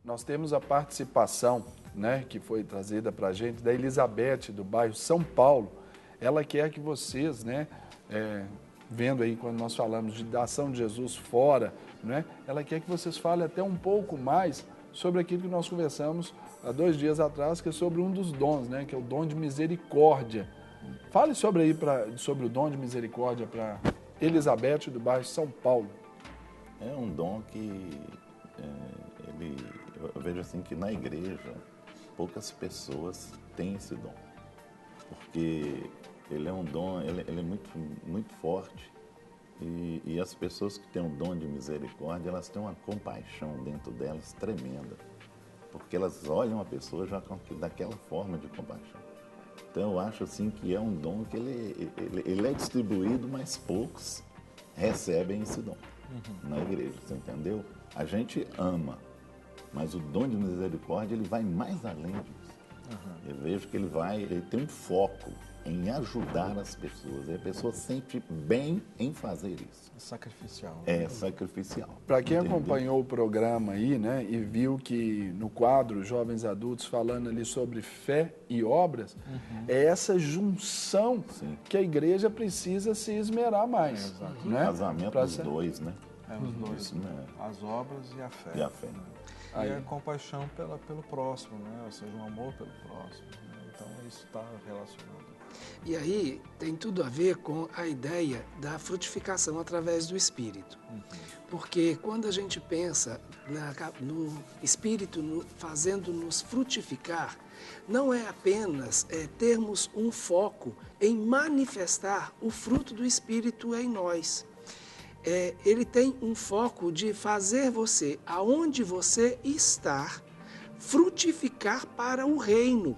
Nós temos a participação, né, que foi trazida para a gente, da Elizabeth, do bairro São Paulo. Ela quer que vocês, né, vendo aí quando nós falamos da ação de Jesus fora, né, ela quer que vocês falem até um pouco mais sobre aquilo que nós conversamos há 2 dias atrás, que é sobre um dos dons, né, que é o dom de misericórdia. Fale sobre o dom de misericórdia para Elizabeth, do bairro São Paulo. É um dom que eu vejo assim que na igreja poucas pessoas têm esse dom, porque ele é um dom, ele é muito, muito forte e as pessoas que têm o dom de misericórdia, elas têm uma compaixão dentro delas tremenda, porque elas olham a pessoa já daquela forma de compaixão. Então eu acho assim que é um dom que ele é distribuído, mas poucos recebem esse dom na igreja, você entendeu? A gente ama, mas o dom de misericórdia ele vai mais além disso. Eu vejo que ele tem um foco em ajudar as pessoas. E a pessoa sente bem em fazer isso. É sacrificial. É sacrificial. Para quem acompanhou o programa aí, né, e viu que no quadro Jovens Adultos falando ali sobre fé e obras, é essa junção que a igreja precisa se esmerar mais. O né? casamento dos dois, né? Os dois, Isso, né? as obras e a fé. E a fé. E a compaixão pelo próximo, né? Ou seja, um amor pelo próximo. Né? Então, isso está relacionado. E aí tem tudo a ver com a ideia da frutificação através do Espírito. Porque quando a gente pensa no Espírito fazendo-nos frutificar, não é apenas termos um foco em manifestar o fruto do Espírito em nós. Ele tem um foco de fazer você, aonde você está, frutificar para o reino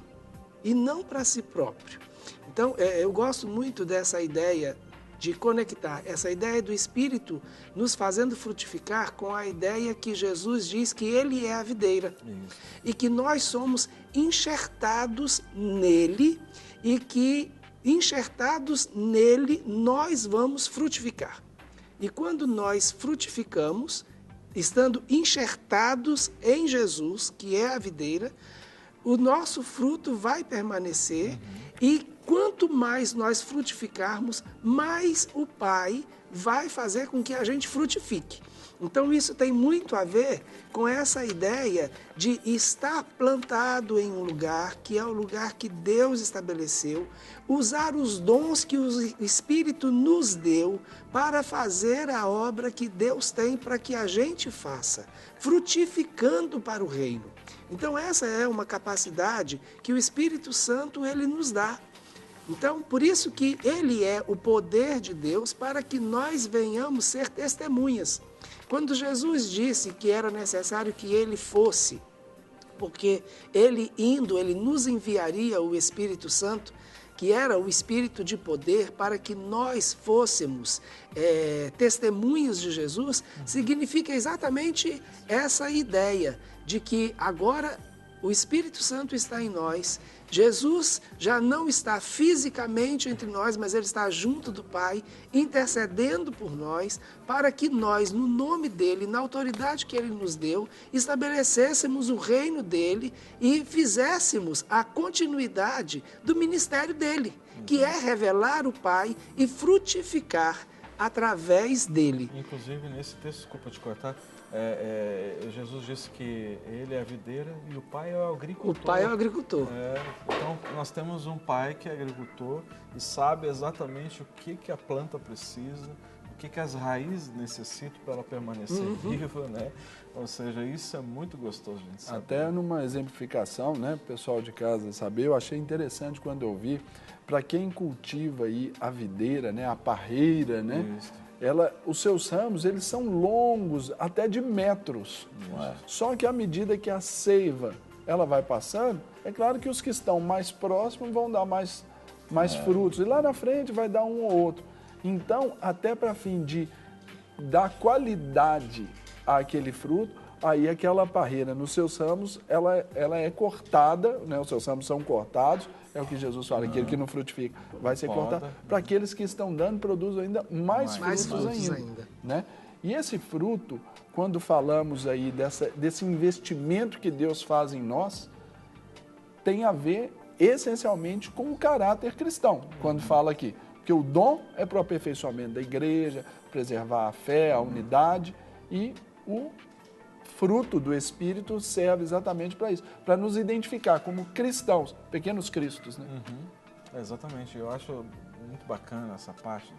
e não para si próprio. Então, eu gosto muito dessa ideia de conectar essa ideia do Espírito nos fazendo frutificar com a ideia que Jesus diz que Ele é a videira. Isso. E que nós somos enxertados nele e que, enxertados nele, nós vamos frutificar. E quando nós frutificamos, estando enxertados em Jesus, que é a videira, o nosso fruto vai permanecer e quanto mais nós frutificarmos, mais o Pai vai fazer com que a gente frutifique. Então isso tem muito a ver com essa ideia de estar plantado em um lugar que é o lugar que Deus estabeleceu, usar os dons que o Espírito nos deu para fazer a obra que Deus tem para que a gente faça, frutificando para o reino. Então essa é uma capacidade que o Espírito Santo ele nos dá. Então, por isso que ele é o poder de Deus para que nós venhamos ser testemunhas. Quando Jesus disse que era necessário que ele fosse, porque ele indo, ele nos enviaria o Espírito Santo, que era o Espírito de poder, para que nós fôssemos testemunhas de Jesus, significa exatamente essa ideia de que agora o Espírito Santo está em nós, Jesus já não está fisicamente entre nós, mas Ele está junto do Pai, intercedendo por nós, para que nós, no nome dEle, na autoridade que Ele nos deu, estabelecêssemos o reino dEle e fizéssemos a continuidade do ministério dEle, que é revelar o Pai e frutificar através dEle. Inclusive, nesse texto, desculpa te cortar, Jesus disse que ele é a videira e o pai é o agricultor. O pai é o agricultor. Então, nós temos um pai que é agricultor e sabe exatamente o que a planta precisa, o que as raízes necessitam para ela permanecer viva, né? Ou seja, isso é muito gostoso, gente sabe. Até numa exemplificação, né, pessoal de casa saber, eu achei interessante quando eu vi, para quem cultiva aí a videira, né, a parreira, né? Isso. Os seus ramos, eles são longos, até de metros. Só que à medida que a seiva ela vai passando, é claro que os que estão mais próximos vão dar mais frutos. E lá na frente vai dar um ou outro. Então, até para fim de dar qualidade àquele fruto, aí aquela parreira nos seus ramos, ela é cortada, né? Os seus ramos são cortados, é o que Jesus fala, aquele que não frutifica vai ser cortado, para aqueles que estão dando, produzem ainda mais frutos ainda. Né? E esse fruto, quando falamos aí desse investimento que Deus faz em nós, tem a ver essencialmente com o caráter cristão, quando fala aqui. Porque o dom é para o aperfeiçoamento da igreja, preservar a fé, a unidade, e o fruto do Espírito serve exatamente para isso, para nos identificar como cristãos, pequenos cristos, né? Exatamente, eu acho muito bacana essa parte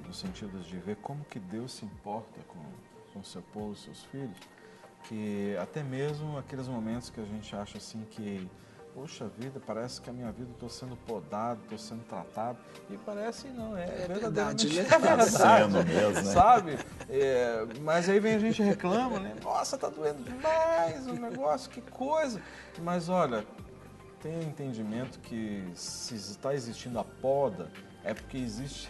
do sentido de ver como que Deus se importa com o seu povo, seus filhos, que até mesmo aqueles momentos que a gente acha assim que, poxa vida, parece que a minha vida estou sendo podado, estou sendo tratado, e parece não, é verdadeiramente verdade, né? é verdade, Sendo mesmo, né? sabe? Mas aí vem a gente reclama, né? Nossa, tá doendo demais o negócio, que coisa. Mas olha, tenha entendimento que se está existindo a poda, é porque existe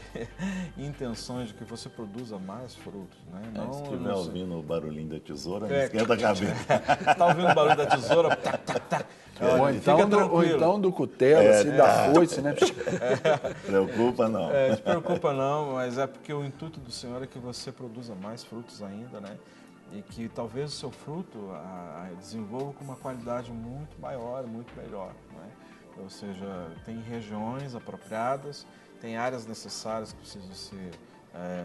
intenções de que você produza mais frutos, né? Não, se estiver ouvindo o barulhinho da tesoura, não É, esquenta a cabeça. Está ouvindo o barulho da tesoura? Tá, tá, tá. Ou Fica tranquilo. então do cutelo, assim, da foice, né? Preocupa não. Não se preocupa não, mas é porque o intuito do Senhor é que você produza mais frutos ainda, né? E que talvez o seu fruto desenvolva com uma qualidade muito maior, muito melhor, né? Ou seja, tem regiões apropriadas, tem áreas necessárias que precisam ser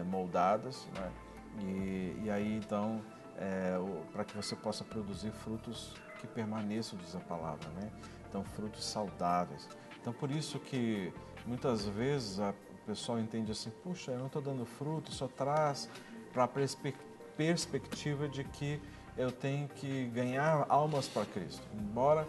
moldadas, né? E aí então, para que você possa produzir frutos que permaneçam, diz a palavra, né? Então, frutos saudáveis. Então, por isso que muitas vezes o pessoal entende assim, puxa, eu não estou dando fruto, só traz para a perspectiva de que eu tenho que ganhar almas para Cristo. Embora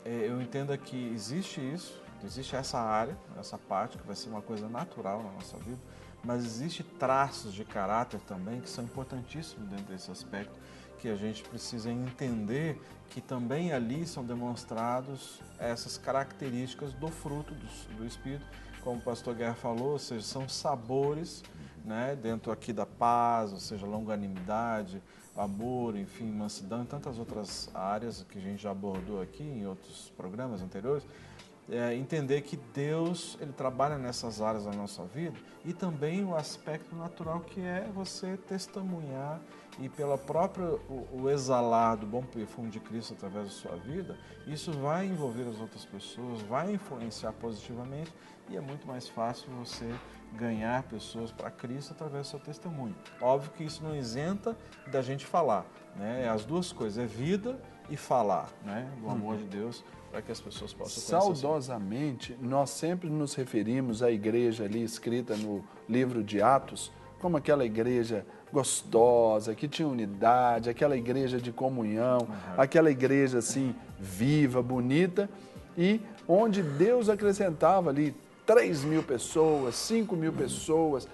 eu entenda que existe isso, existe essa área, essa parte que vai ser uma coisa natural na nossa vida, mas existe traços de caráter também que são importantíssimos dentro desse aspecto, que a gente precisa entender que também ali são demonstrados essas características do fruto do Espírito, como o pastor Guerra falou, ou seja, são sabores, né, dentro aqui da paz, ou seja, longanimidade, amor, enfim, mansidão e tantas outras áreas que a gente já abordou aqui em outros programas anteriores. Entender que Deus, Ele trabalha nessas áreas da nossa vida, e também o aspecto natural que é você testemunhar e pela própria o exalar do bom perfume de Cristo através da sua vida, isso vai envolver as outras pessoas, vai influenciar positivamente, e é muito mais fácil você ganhar pessoas para Cristo através do seu testemunho. Óbvio que isso não isenta da gente falar, né? As duas coisas, é vida e falar, né, do amor de Deus, para que as pessoas possam conhecer. Saudosamente, nós sempre nos referimos à igreja ali escrita no livro de Atos, como aquela igreja gostosa, que tinha unidade, aquela igreja de comunhão, aquela igreja assim, viva, bonita, e onde Deus acrescentava ali 3.000 pessoas, 5.000 pessoas,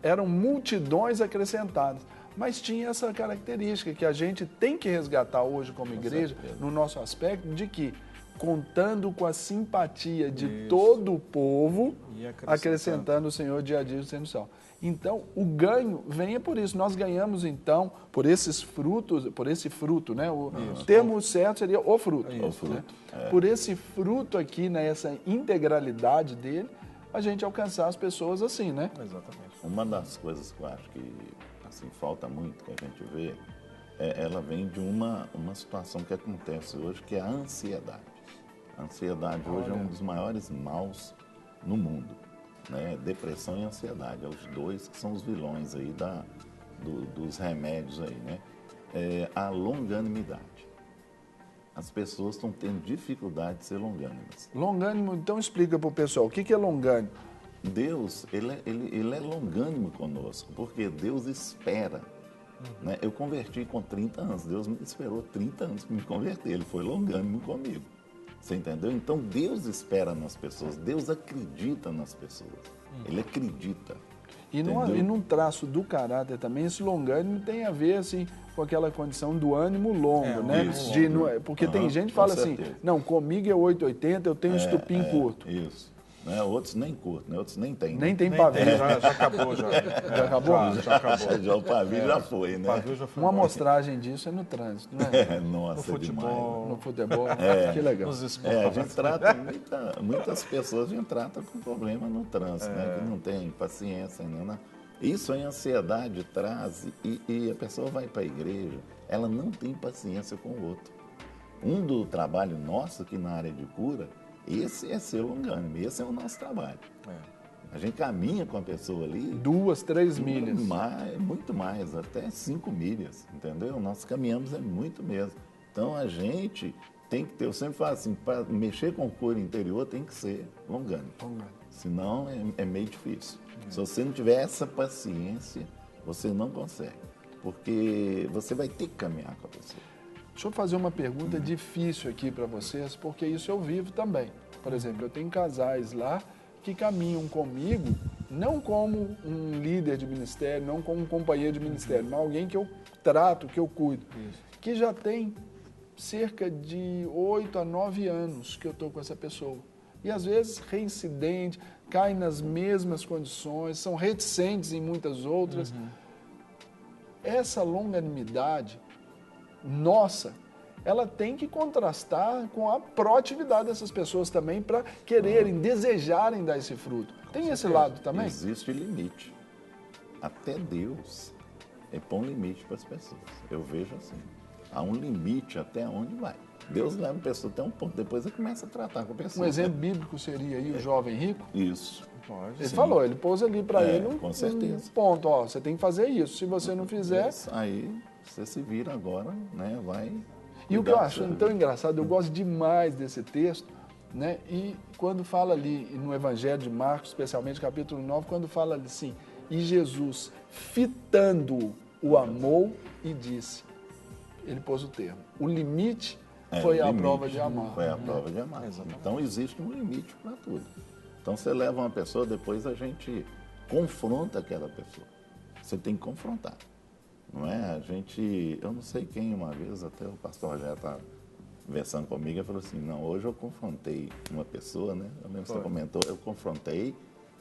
eram multidões acrescentadas. Mas tinha essa característica que a gente tem que resgatar hoje como igreja, no nosso aspecto, de que, contando com a simpatia de todo o povo, acrescentando o Senhor dia a dia sendo sal. Então, o ganho vem por isso. Nós ganhamos, então, por esses frutos, por esse fruto, né? O termo certo seria o fruto. Né? Por esse fruto aqui, né? Essa integralidade dele, a gente alcançar as pessoas assim, né? Exatamente. Uma das coisas que eu acho que assim, falta muito, que a gente vê, ela vem de uma situação que acontece hoje, que é a ansiedade. A ansiedade hoje é um dos maiores maus no mundo, né? Depressão e ansiedade, os dois que são os vilões aí dos remédios aí, né? A longanimidade. As pessoas estão tendo dificuldade de ser longânimas. Longânimo, então explica para o pessoal, o que é longânimo? Deus, ele é longânimo conosco, porque Deus espera. Né? Eu converti com 30 anos, Deus me esperou 30 anos para me converter, Ele foi longânimo comigo. Você entendeu? Então Deus espera nas pessoas, Deus acredita nas pessoas, Ele acredita. E num traço do caráter também, esse longânimo tem a ver assim, com aquela condição do ânimo longo, né? Isso. Porque tem gente que fala assim, não, comigo é 880, eu tenho estupim curto. Isso. Né? Outros nem curto, né? Outros nem tem. Nem tem pavio. Já acabou, já. Já acabou? Já acabou. Já o pavio já foi, né? O pavio já foi Uma embora. amostragem disso é no trânsito, né? Nossa, No futebol. demais. No futebol, que legal. Nos esportes. A gente trata, muitas pessoas a gente trata com problema no trânsito, né? Que não tem paciência, né? Isso a ansiedade traz e a pessoa vai para a igreja, ela não tem paciência com o outro. Um do trabalho nosso aqui na área de cura, esse é ser longânime, esse é o nosso trabalho. A gente caminha com a pessoa ali... 2, 3 milhas. Muito mais, até 5 milhas, entendeu? Nós caminhamos muito mesmo. Então a gente tem que ter, eu sempre falo assim, para mexer com cura interior tem que ser longânime. Senão é meio difícil. Se você não tiver essa paciência, você não consegue. Porque você vai ter que caminhar com a pessoa. Deixa eu fazer uma pergunta difícil aqui para vocês, porque isso eu vivo também. Por exemplo, eu tenho casais lá que caminham comigo, não como um líder de ministério, não como um companheiro de ministério, mas alguém que eu trato, que eu cuido, que já tem cerca de 8 a 9 anos que eu estou com essa pessoa. E às vezes reincidente, caem nas mesmas condições, são reticentes em muitas outras. Essa longanimidade nossa, ela tem que contrastar com a proatividade dessas pessoas também para quererem, desejarem dar esse fruto. Tem esse lado também? Existe limite. Até Deus põe um limite para as pessoas. Eu vejo assim. Há um limite até onde vai. Deus leva a pessoa até um ponto, depois ele começa a tratar com a pessoa. Um exemplo bíblico seria aí o jovem rico? Isso. Ele falou, ele pôs ali para ele com certeza. Um ponto, ó, você tem que fazer isso, se você não fizer... Aí você se vira agora, né, vai... E o que eu acho tão engraçado, eu gosto demais desse texto, né, e quando fala ali no Evangelho de Marcos, especialmente capítulo 9, quando fala assim, e Jesus, fitando, o amou e disse, ele pôs o termo, o limite foi a prova de amar. Foi a prova de amar. Então existe um limite para tudo. Então você leva uma pessoa, depois a gente confronta aquela pessoa. Você tem que confrontar. Não é? Eu não sei quem uma vez, até o pastor já estava conversando comigo, e falou assim, não, hoje eu confrontei uma pessoa, né? Eu lembro que você comentou, eu confrontei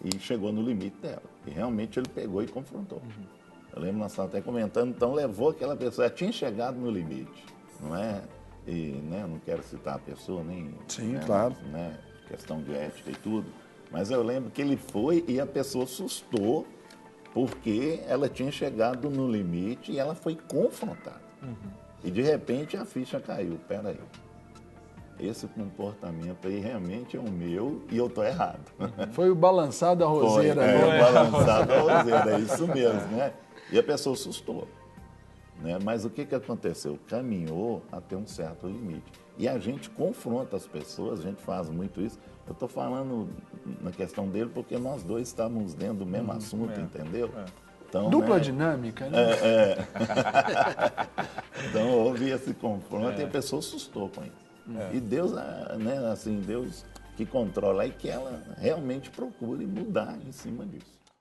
e chegou no limite dela. E realmente ele pegou e confrontou. Eu lembro, nós estávamos até comentando, então levou aquela pessoa, ela tinha chegado no limite, não é? E, né, não quero citar a pessoa, nem... Sim, né, claro. Né, questão de ética e tudo, mas eu lembro que ele foi e a pessoa assustou, porque ela tinha chegado no limite e ela foi confrontada. E de repente a ficha caiu. Peraí, esse comportamento aí realmente é o meu e eu estou errado. Foi o balançar da roseira. Foi, o balançar da roseira, é isso mesmo, né? E a pessoa assustou. Né? Mas o que aconteceu? Caminhou até um certo limite. E a gente confronta as pessoas, a gente faz muito isso. Eu estou falando na questão dele porque nós dois estávamos dentro do mesmo assunto, entendeu? Então, dupla dinâmica, né? Então houve esse confronto e a pessoa assustou com isso. E Deus, né, assim, Deus que controla e que ela realmente procure mudar em cima disso.